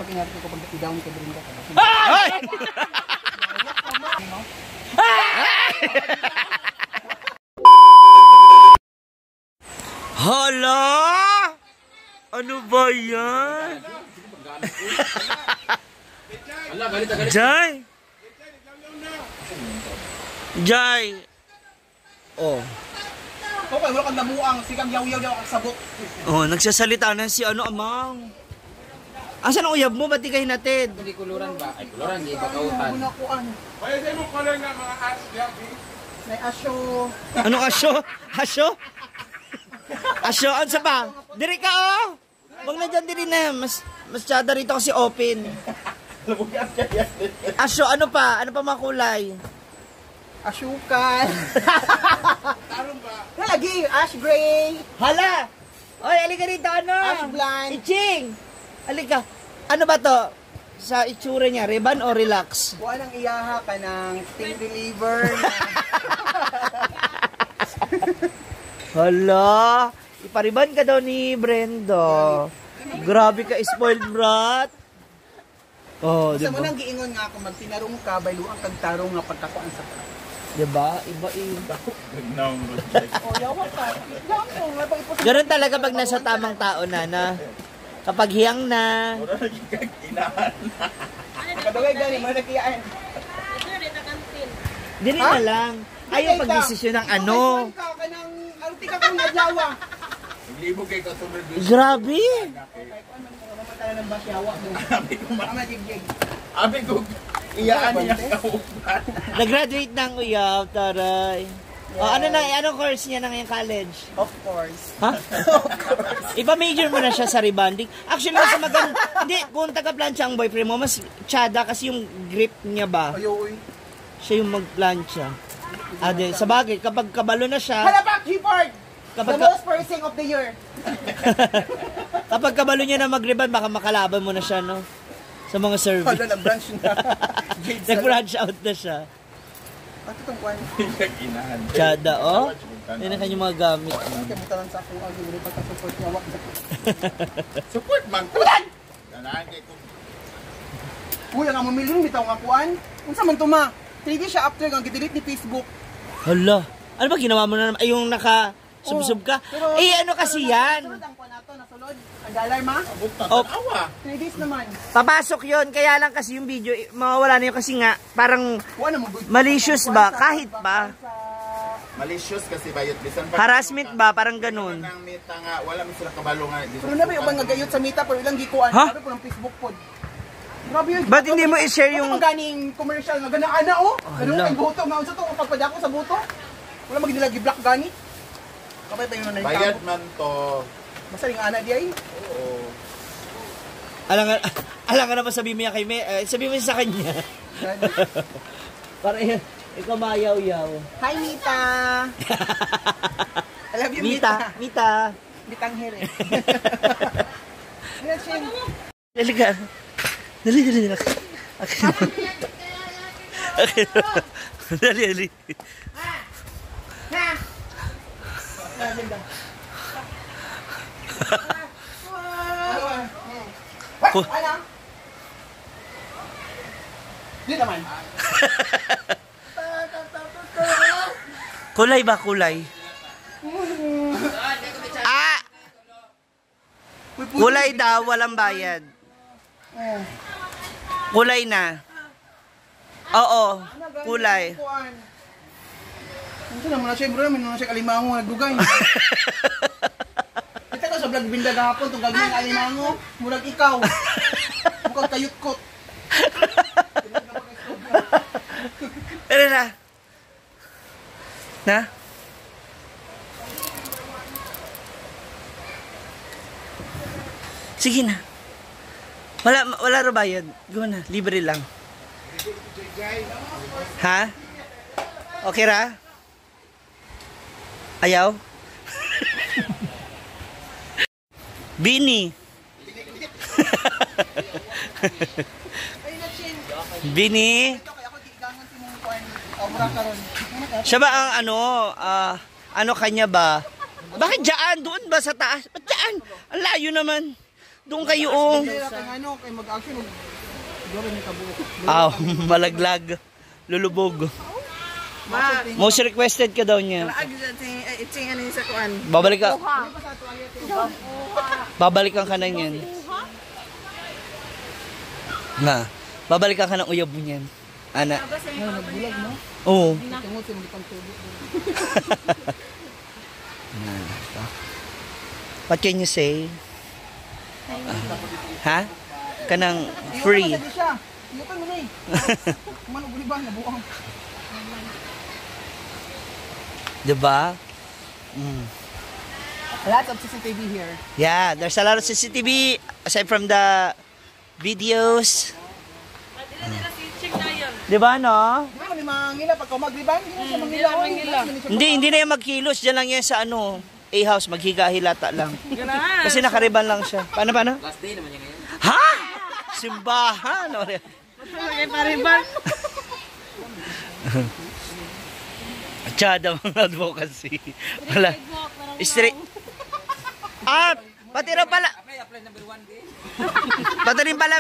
pag inari ko pag i-down ka din ka. Ay! Hala! Ano ba yan? Jai! Jai! Oh. Okay, wala kang nabuang. Sigang yaw-yaw daw ang sabok. Oh, nagsasalita na si ano, amang. Asan ang uyab mo? Ba't di kayo hinatid? Hindi kuluran ba? Ay, kuluran, di ba kautan? Muna ko ano. Pwede sa'yo mo color nga mga ash, Gabi. May asyo. Anong asyo? Asyo? Asyo? Ano sa pa? Diri ka, oh! Huwag na dyan, diri na. Mas tsada rito kasi open. Asyo, ano pa? Ano pa mga kulay? Asyukan. Tarong ba? Lagi, ash gray. Hala! Oy, alika dito, ano? Ash blonde. Iching! Alika. Ano ba to? Sa itsura niya, ribbon o relax? Kuha nang iyaha ka ng sting reliever. Hala! Ipariban ka daw ni Brenda. Grabe ka, spoiled brat. Oh, Basta diba? mo nang giingon nga ako magtinarong ka, bayluang kagtarong nga pagkakuan sa ka. Diba? Iba. Oh, yawa ka. Yawa mo, nga ba ipos. Ganun talaga pag nasa tamang tao na. Kapag hiyang na. Kadugay gani, mga nakiyaan. Dili na lang. Ayaw pag-desisyon ng ano. Ka ng arti ka kung nadyawa. Naglibog kay kasunod doon. Grabe. Mamatala ng basyawa mo. Mama jigjig. Abi ko, iyaan niya kaupan. Nag-graduate ng uyab, taray. O, ano na, anong course niya na ngayong college? Of course. Ha? Ipa-major mo na siya sa rebonding. Actually, mas maganda. Hindi, kung taga-plancha ang boyfriend mo, mas tsada kasi yung grip niya ba? Ayoy. Siya yung mag-plancha. Ade, sa bagay, kapag kabalo na siya, Hala back, keyboard! Kapag The most person of the year. kapag kabalo niya na mag-rebond, baka makalaban mo na siya, no? Sa mga survey. Hala, nag-branch na. Nag-branch out na siya. At itong kwan. Inahan. Tsada, oh. Yan ang kanyang mga gamit. Kaya mo talang sa akong agi, wala pa ka-support niya. Wak. Support man ko. Nanagay ko. Uy, ang mamilyon, bitaw nga kuan. Kung sa man tuma, 3 days siya after kang gidelete ni Facebook. Hala. Ano ba ginawa mo na naman? Ay, yung naka-subsub ka? Pero- Eh, ano kasi yan? Nasulod ang kuan nato, nasulod. Ang dollar ma? Abot na Oh. tanawa. 3 days naman. Papasok yon, kaya lang kasi yung video, mawawala na yun kasi nga, parang Kuha na mo good. malicious ba? Kahit ba? Malicious kasi bayot bisan pa. Harassment ba? Parang ganun. Nang mita nga, wala mo sila kabalo nga. Pero na ba yung bang nagayot sa mita pero ilang gikuan? Ha? Sabi po ng Facebook pod. Grabe yun. Ba't hindi mo i-share yung... Ano ganing commercial nga ganaan na oh? Ganun Hala. kay buto nga unsa to pagpadako sa buto. Wala magdilagi black gani. Kapay pa yung nanay Bayad tao. man to. Basta yung ana di ay. Oo. Alam nga naman sabihin mo yan kay May, sabihin mo yun sa kanya. Gani. Para ikaw mayaw-yaw. Hi Mita. I love you Mita, Mita. Mita. Bitang here. Gretchen. Dali ka. Dali. Okay. Dali. Ha. Ganda. Ko- Ano? Di naman. Kulay ba? Kulay? Kulay daw, walang bayad. Oh. Kulay na. Oo, kulay. Ito naman na siya, bro. May naman siya kalimango nagdugay. Kita ko sa vlog binda gahapon, itong gagawin ng alimango. Murag ikaw. Mukhang kayutkot. Pero na. Na? Sige na. Wala ro bayad. Go na, libre lang. Ha? Okay ra? Ayaw? Bini. Bini. Ito kaya ako gigangan si mong kuan. Mura karon. Siya ba ang ano kanya ba? Bakit dyan? Doon ba sa taas? Ba't dyan? Ang layo naman. Doon kayo, oh. Kaya kay ano, kay mag-action. Gawin ni kabuo. Aw, malaglag. Lulubog. Most requested ka daw niya. Iting ano sa kuan. Babalik ka. Babalikan ka na yan. Na. Babalikan ka ng uyab mo yan. Ana. Nagbulag, no? Oo. Tungod sa mga pangtubig. What can you say? Ha? Kanang free. Iyon siya. Iyon mo na eh. Kumanog ba? Nabuang. Diba? Lots of CCTV here. Yeah, there's a lot of CCTV aside from the videos. Diba, no? Di ba, may mangila pagka magribang? Hindi na siya mangila. Hindi na yung magkilos. Diyan lang yan sa ano, A-house. Maghiga-hilata lang. Kasi nakariban lang siya. Paano? Last day naman yan ngayon. Ha? Simbahan. Pariban. Tsada mga advocacy. Wala. Straight. Ah, pati raw pala. Apply number 1 day. Pati rin pala.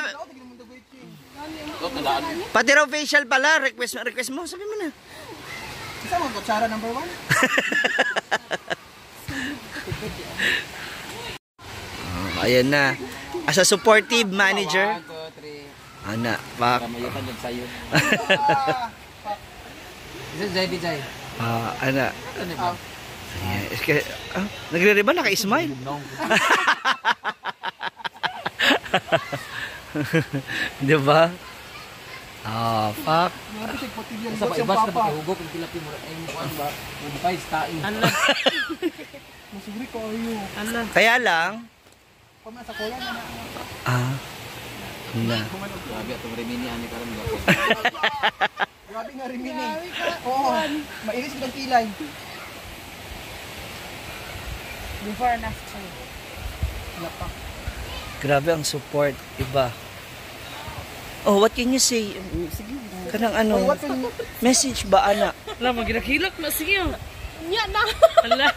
Tandaan. Pati raw facial pala. Request mo. Sabi mo na. Isa mo, kutsara number 1. Ayan na. As a supportive manager. 1, 2, 3. Ana, pak. Kamayutan dyan sa'yo. Bijay. Ana. Ano ba? Ayan. Nagre-riba, naka-smile. Diba? Fuck. Mabisig po tigyan. Sa Ba't siyang ibas na papa? pagkahugok, yung tilapi mo. Ay, ano ba? Mabukay, stain. Masugri ko ayo. Kaya lang, Pama sa kola na na. na. Grabe, itong remini, ano ka rin ba? Grabe nga rimini. Oo. Mainis ko ng kilay. Before and after. Wala pa. Grabe ang support, iba. Oh, what can you say? Kanang ano, What can you... message ba, ana? Wala, magilak-hilak na. Sige. Nya na.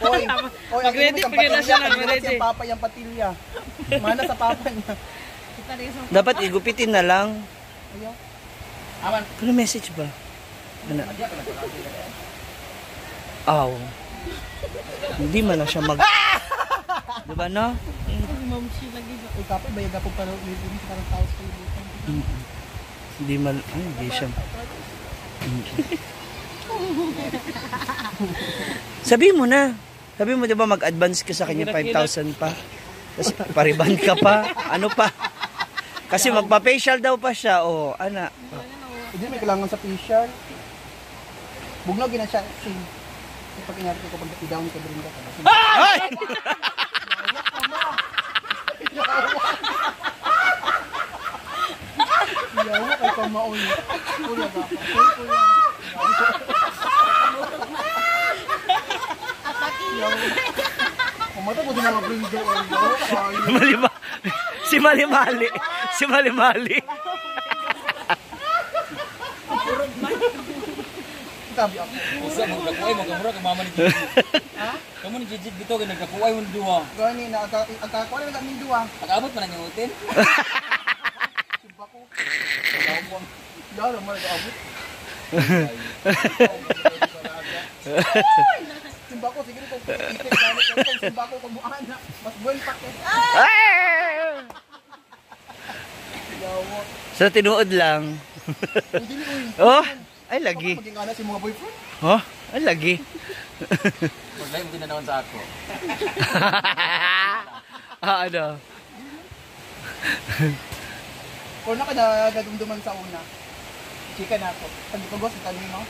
Oy, Mag-ready, pagin na siya na. Mag-ready. Papa yung patilya. Mana sa papa niya. Dapat igupitin na lang. Ayaw. Ano message ba? Ano? Aw. Hindi man na siya mag... Diba, no? Uy, kapay, bayag ako para ulit sa karang tao sa kalibutan. Hindi man... Ay, hindi siya... Sabi mo na. Sabi mo, diba, mag-advance ka sa kanya 5,000 pa. Tapos pariban ka pa. Ano pa? Kasi magpa-facial daw pa siya. O, ana. Hindi may kailangan sa facial. Bugnaw gina siya. Pag inari ko pag i-down ka Brenda. Ay! Yawa kay pamaon. Kuya ba? Kuya. Umata ko din na mag-breeder oil. Malima. Si Malimali. Si Malimali. Tabi ako. Usa, magkakuay, magkamura, kamama ni Jijit. Kamu ni Jijit bito, nagkakuay mo duwa. Gani na agkakuha na namin duwa. Nag-abot pa ng hotel. Simba ko. Yalo mo nag-abot. Simba ko sige ko. Simba ko kung muan na. Mas buwan pa ke. Yawa. So, tinuod lang. Hindi ni uy. Oh, ay lagi. Maging ana si mga boyfriend. Oh, ay lagi. Pag-live mo din na naman sa ako. Ano? Kung na ka na nadumduman sa una. Chika na ako. Pag ipagos, ito mo.